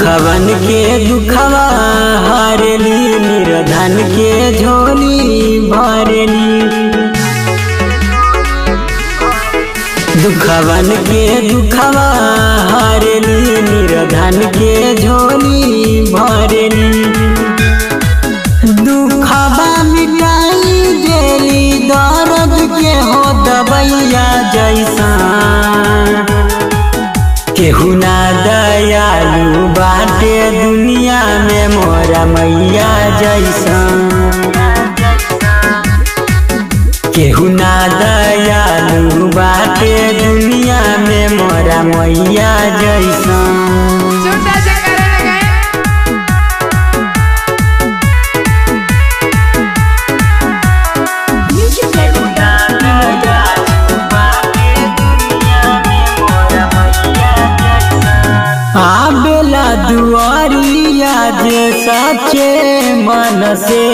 दुखवन के दुखवा हरेली, निर्धन के झोली भरेली। दुखवन के दुखवा हरेली, निर्धन के झोली भरेली। दुखवा मिटाई देली, दर्द के हो दबैया जैसा। केहू ना दयालु बाटे दुनिया में मोरा मैया जैसा। केहू ना दयालु बाटे दुनिया में मोरा मैया जैसा। आबेला दुआरिया जे सच्चे मन से,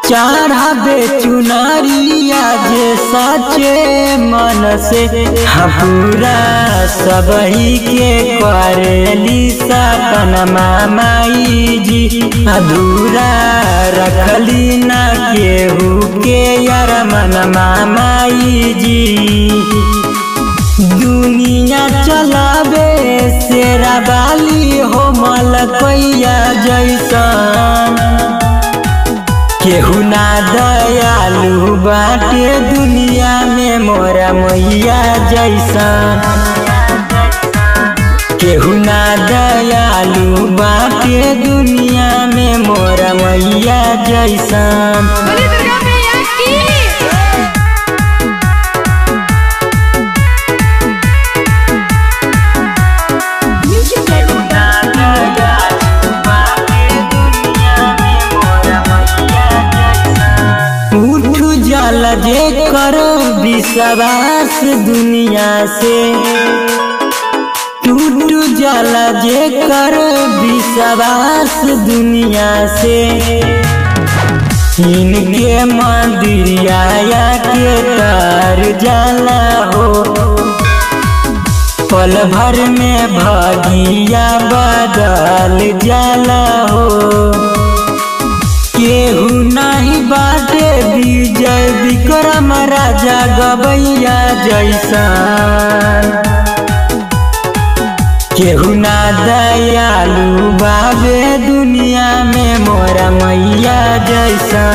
चढ़ाबे चुनरिया जे सच्चे मन से। पूरा सबही के करेली सपन माई जी, अधूरा रखली न केहू के यार मन माई जी। दुनिया चलावे शेरा बाली हो मलकैया जैसा। केहू ना दयालु बाटे दुनिया में मोरा मैया जैसा। केहू ना दयालु बाटे दुनिया में मोरा मैया जैसा। जे कर विश्वास दुनिया से, टूट जाला जे कर विश्वास दुनिया से। इनके मंदिरिया के तर जाला हो, पल भर में भागिया बदल जाला हो। केहू नहीं बाटे विजय विक्रम राजा गवैया जैसा। केहू ना दयालु बाबे दुनिया में मोरा मैया जैसा।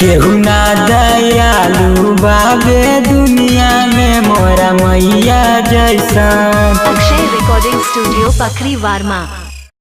केहू ना दयालु बाबे दुनिया में मोरा मैया जैसा। Akshay recording studio पखरी वार्मा।